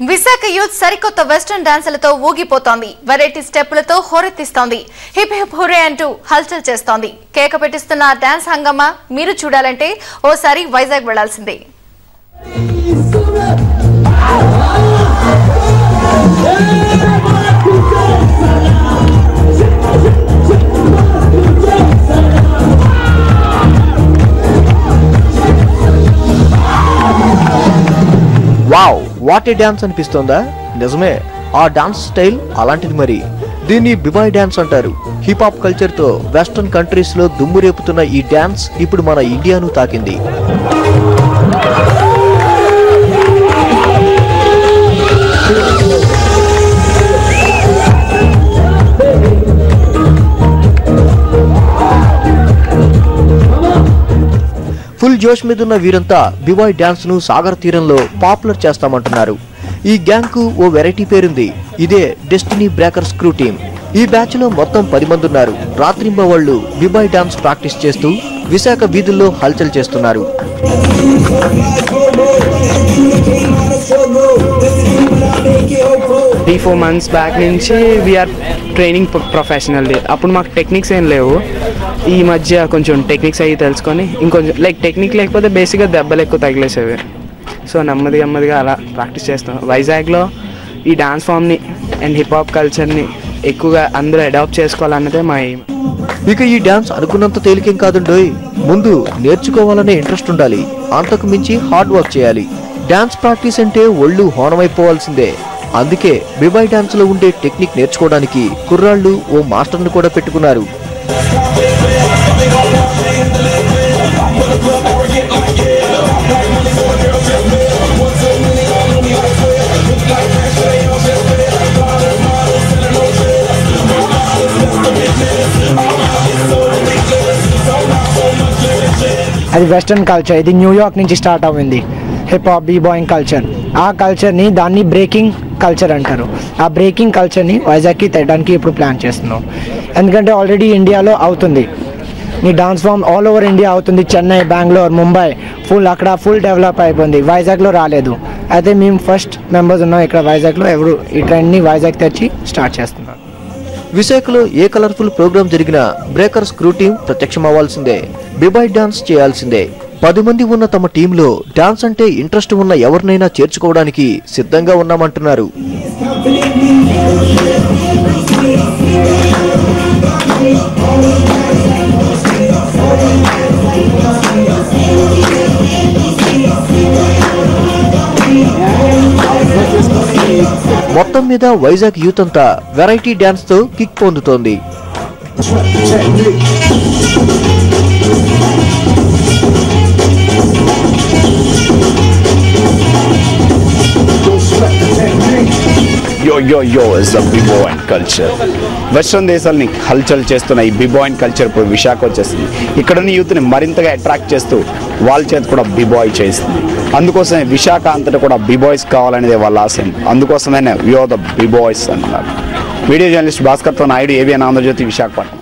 Visakha youth సరికొత్త western డాన్సులతో ఊగిపోతోంది. వెరైటీ స్టెప్పులతో హోరెత్తిస్తోంది. హిప్ హిప్ హురే అంటూ హల్చల్ చేస్తోంది. కేక పెట్టిస్తున్న డాన్స్ హంగామా మీరు చూడాలంటే ఓసారి వైజాగ్ వెళ్లాల్సిందే. వావ్, వాట్ ఏ డాన్స్ అనిపిస్తోందా? నిజమే, ఆ డాన్స్ స్టైల్ అలాంటిది. మరి దీన్ని బిబాయ్ డాన్స్ అంటారు. హిప్ హాప్ కల్చర్ తో వెస్టర్న్ కంట్రీస్ లో దుమ్ము రేపుతున్న ఈ డాన్స్ ఇప్పుడు మన ఇండియాను తాకింది. ఫుల్ జోష్ మీదున్న వీరంతా బిబాయ్ డాన్స్ ను సాగర్ తీరంలో పాపులర్ చేస్తామంటున్నారు. ఈ గ్యాంగ్ కు ఓ వెరైటీ పేరుంది. ఇదే డెస్టినీ బ్రేకర్స్ క్రూ టీమ్. ఈ బ్యాచ్ లో మొత్తం 10 మంది ఉన్నారు. రాత్రింబవళ్లు బిబాయ్ డాన్స్ ప్రాక్టీస్ చేస్తూ విశాఖ వీధుల్లో హల్చల్ చేస్తున్నారు. 3-4 months బ్యాక్ నుంచి వీఆర్ ట్రైనింగ్ ప్రొఫెషనల్లీ. అప్పుడు మాకు టెక్నిక్స్ ఏం లేవు. ఈ మధ్య కొంచెం టెక్నిక్స్ అయ్యి తెలుసుకొని ఇంకొంచెం టెక్నిక్ లేకపోతే బేసిక్గా దెబ్బలు ఎక్కువ తగిలేసేవి. సో నెమ్మదిగా అలా ప్రాక్టీస్ చేస్తాం. వైజాగ్లో ఈ డాన్స్ ఫామ్ని అండ్ హిప్ హాప్ కల్చర్ని ఎక్కువగా అందరూ అడాప్ట్ చేసుకోవాలన్నదే మా ఎయిమ్. ఇక ఈ డాన్స్ అనుకున్నంత తేలికేం కాదండోయ్. ముందు నేర్చుకోవాలనే ఇంట్రెస్ట్ ఉండాలి. అంతకు మించి హార్డ్ వర్క్ చేయాలి. డాన్స్ ప్రాక్టీస్ అంటే ఒళ్ళు హోనమైపోవాల్సిందే. అందుకే బిబాయ్ డాన్స్ లో ఉండే టెక్నిక్ నేర్చుకోవడానికి కుర్రాళ్ళు ఓ మాస్టర్ని కూడా పెట్టుకున్నారు. అది వెస్టర్న్ కల్చర్. ఇది న్యూయార్క్ నుంచి స్టార్ట్ అయింది. Hip hop b boying culture. ఆ కల్చర్ని దాన్ని బ్రేకింగ్ కల్చర్ అంటారు. ఆ బ్రేకింగ్ కల్చర్ని వైజాగ్కి తేయడానికి ఇప్పుడు ప్లాన్ చేస్తున్నాం. ఎందుకంటే ఆల్రెడీ ఇండియాలో అవుతుంది. ఈ dance form all over India అవుతుంది. చెన్నై, బెంగళూరు, ముంబై అక్కడ ఫుల్ డెవలప్ అయిపోయింది. వైజాగ్లో రాలేదు. అయితే మేము ఫస్ట్ మెంబర్స్ ఉన్నాం ఇక్కడ వైజాగ్లో. ఎవరు ఈ ట్రెండ్ని వైజాగ్ తెచ్చి స్టార్ట్ చేస్తున్నారు. విశాఖలో ఏ కలర్ఫుల్ ప్రోగ్రాం జరిగినా బ్రేకర్స్ క్రూ టీం ప్రత్యక్షం అవ్వాల్సిందే. బిబాయ్ డాన్స్ చేయాల్సిందే. 10 మంది ఉన్న తమ టీంలో డాన్స్ అంటే ఇంట్రెస్ట్ ఉన్న ఎవరినైనా చేర్చుకోవడానికి సిద్ధంగా ఉన్నామంటున్నారు. మొత్తం మీద వైజాగ్ యూత్ అంతా వెరైటీ డాన్స్ తో కిక్ పొందుతోంది. యో ఇస్ ద బిబాయ్ కల్చర్. వెస్ట్రన్ దేశాలని హల్చల్ చేస్తున్న ఈ బిబాయ్ కల్చర్ ఇప్పుడు విశాఖ వచ్చేస్తుంది. ఇక్కడున్న యూత్ని మరింతగా అట్రాక్ట్ చేస్తూ వాళ్ళ చేత కూడా బిబాయ్ చేస్తుంది. అందుకోసమే విశాఖ అంతటా కూడా బిబాయ్స్ కావాలనేది వాళ్ళ ఆశయం. అందుకోసమే వి ఆర్ ద బిబాయ్స్ అంటున్నారు. వీడియో జర్నలిస్ట్ భాస్కర్తో నాయుడు, ఏబిఎన్ ఆంధ్రజ్యోతి, విశాఖపట్నం.